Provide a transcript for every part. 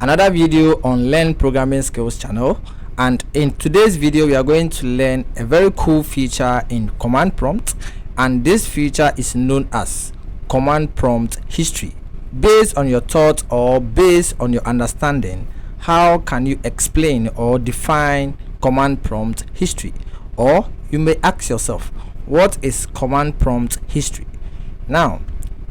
another video on Learn Programming Skills channel, and in today's video we are going to learn a very cool feature in command prompt, and this feature is known as command prompt history. Based on your thoughts or based on your understanding, how can you explain or define command prompt history? Or you may ask yourself, what is command prompt history? Now,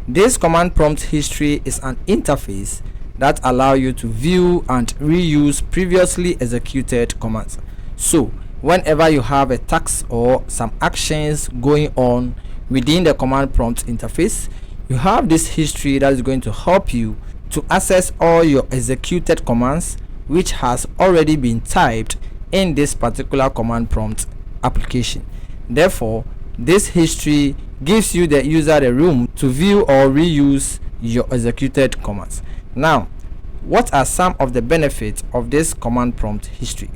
this command prompt history is an interface that allows you to view and reuse previously executed commands. So whenever you have a task or some actions going on within the command prompt interface, you have this history that is going to help you to access all your executed commands which has already been typed in this particular command prompt application. Therefore, this history gives you the user the room to view or reuse your executed commands. Now, what are some of the benefits of this command prompt history?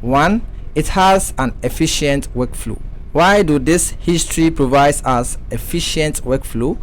1. It has an efficient workflow. Why do this history provides us efficient workflow?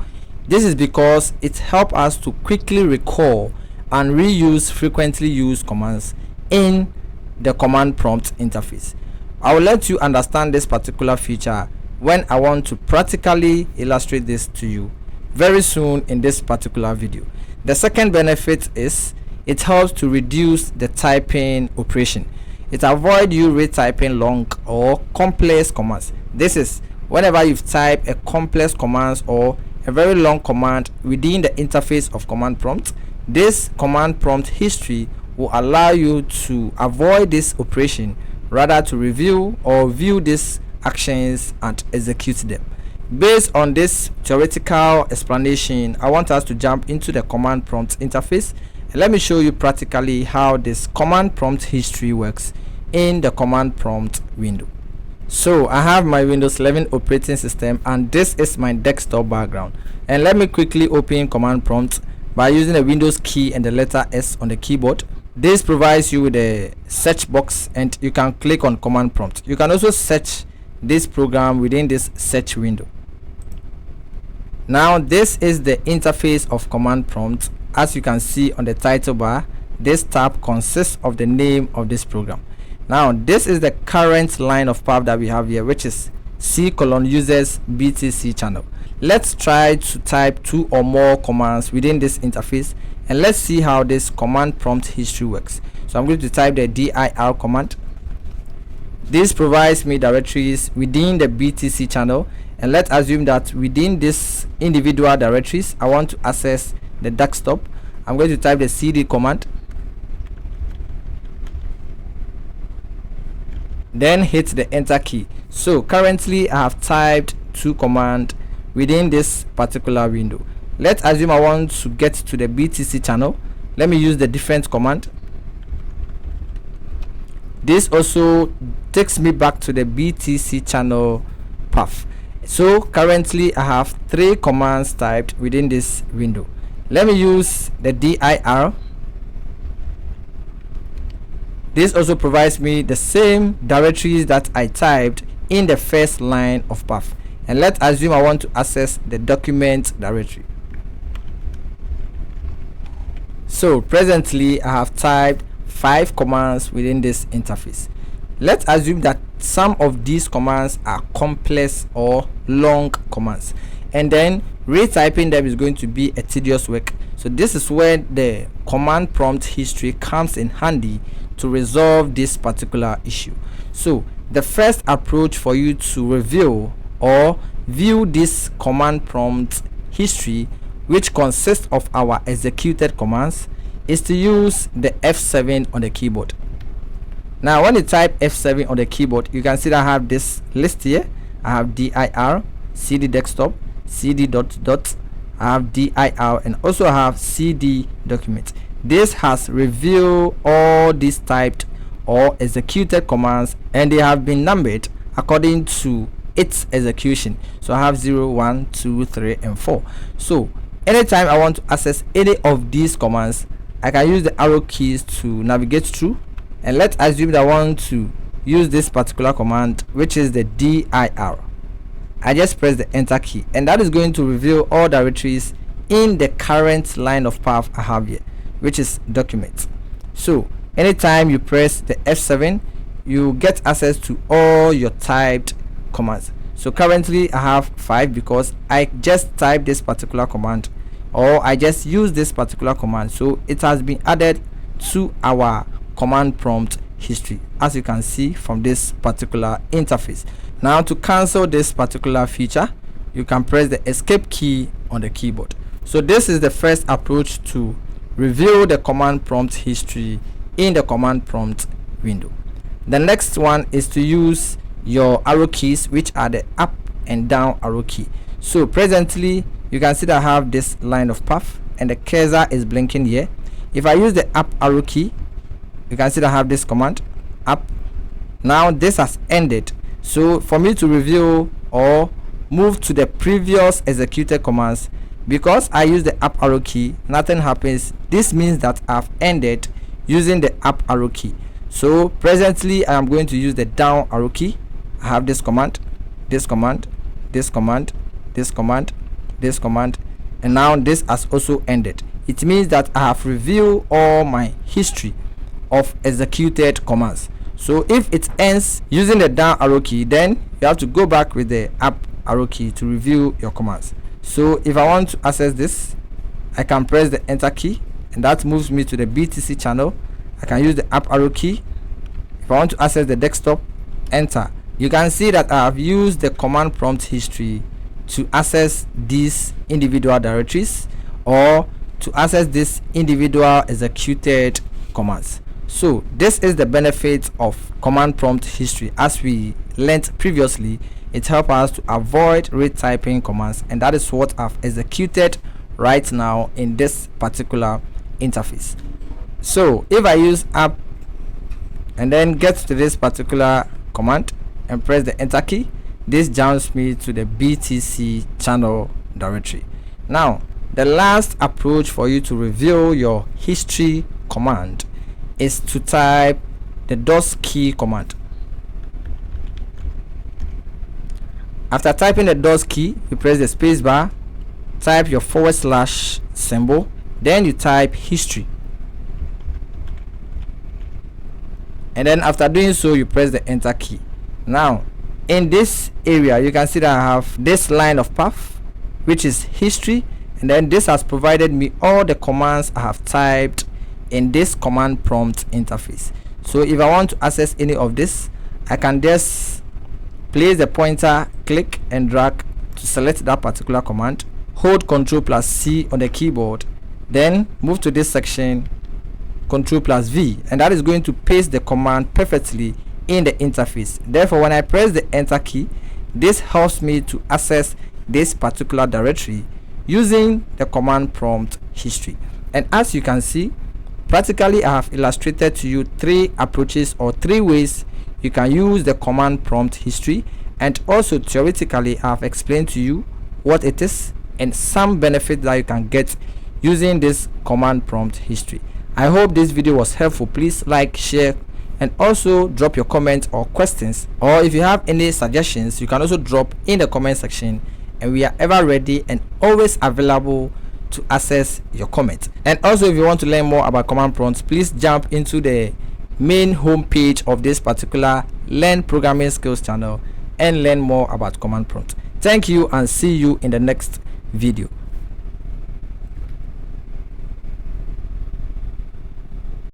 This is because it helps us to quickly recall and reuse frequently used commands in the command prompt interface. I will let you understand this particular feature when I want to practically illustrate this to you very soon in this particular video. The second benefit is it helps to reduce the typing operation. It avoids you retyping long or complex commands. This is whenever you've typed a complex command or a very long command within the interface of command prompt, this command prompt history will allow you to avoid this operation, rather to review or view these actions and execute them. Based on this theoretical explanation, I want us to jump into the command prompt interface and let me show you practically how this command prompt history works in the command prompt window. So I have my Windows 11 operating system and this is my desktop background, and let me quickly open command prompt by using the Windows key and the letter S on the keyboard. This provides you with a search box and you can click on command prompt. You can also search this program within this search window. Now this is the interface of command prompt. As you can see on the title bar, this tab consists of the name of this program. Now this is the current line of path that we have here, which is C:users BTC channel. Let's try to type 2 or more commands within this interface and let's see how this command prompt history works. So I'm going to type the dir command. This provides me directories within the BTC channel, and let's assume that within this individual directories I want to access the desktop. I'm going to type the cd command, then hit the enter key. So currently I have typed 2 commands within this particular window. Let's assume I want to get to the BTC channel. Let me use the different command. This also takes me back to the BTC channel path. So currently I have 3 commands typed within this window. Let me use the dir. This also provides me the same directories that I typed in the first line of path. And let's assume I want to access the document directory. So presently I have typed 5 commands within this interface. Let's assume that some of these commands are complex or long commands, and then retyping them is going to be a tedious work. So this is where the command prompt history comes in handy to resolve this particular issue. So the first approach for you to review or view this command prompt history, which consists of our executed commands, is to use the F7 on the keyboard. Now when you type F7 on the keyboard, you can see that I have this list here. I have dir, cd desktop, cd dot, I have dir, and also I have cd document. This has reviewed all these typed or executed commands, and they have been numbered according to its execution. So I have 0, 1, 2, 3, and 4. So anytime I want to access any of these commands, I can use the arrow keys to navigate through, and let's assume that I want to use this particular command, which is the dir. I just press the enter key, and that is going to reveal all directories in the current line of path I have here. which is document. So anytime you press the F7, you get access to all your typed commands. So currently I have 5 because I just typed this particular command, or I just used this particular command, so it has been added to our command prompt history, as you can see from this particular interface. Now to cancel this particular feature, you can press the escape key on the keyboard. So this is the first approach to review the command prompt history in the command prompt window. The next one is to use your arrow keys, which are the up and down arrow key. So presently you can see that I have this line of path and the cursor is blinking here. If I use the up arrow key, you can see that I have this command up. Now this has ended, so for me to review or move to the previous executed commands, because I use the up arrow key, nothing happens. This means that I've ended using the up arrow key. So presently I am going to use the down arrow key. I have this command, this command, this command, this command, this command, and now this has also ended. It means that I have reviewed all my history of executed commands. So if it ends using the down arrow key, then you have to go back with the up arrow key to review your commands. So if I want to access this, I can press the enter key, and that moves me to the BTC channel. I can use the up arrow key. If I want to access the desktop, enter. You can see that I have used the command prompt history to access these individual directories or to access this individual executed commands. So this is the benefit of command prompt history. As we learned previously, it helps us to avoid retyping commands, and that is what I've executed right now in this particular interface. So if I use up and then get to this particular command and press the enter key, this jumps me to the BTC channel directory. Now the last approach for you to review your history command is to type the DOS key command. After typing the DOS key, you press the space bar, type your / symbol, then you type history, and then after doing so you press the enter key. Now in this area you can see that I have this line of path, which is history, and then this has provided me all the commands I have typed in this command prompt interface. So if I want to access any of this, I can just place the pointer, click and drag to select that particular command, hold Ctrl+C on the keyboard, then move to this section, Ctrl+V, and that is going to paste the command perfectly in the interface. Therefore when I press the enter key, this helps me to access this particular directory using the command prompt history. And as you can see, practically I have illustrated to you 3 approaches or 3 ways you can use the command prompt history, and also theoretically I have explained to you what it is and some benefits that you can get using this command prompt history. I hope this video was helpful. Please like, share, and also drop your comments or questions, or if you have any suggestions you can also drop in the comment section, and we are ever ready and always available to access your comments. And also if you want to learn more about command prompts, please jump into the main home page of this particular Learn Programming Skills channel and learn more about command prompt. Thank you and see you in the next video.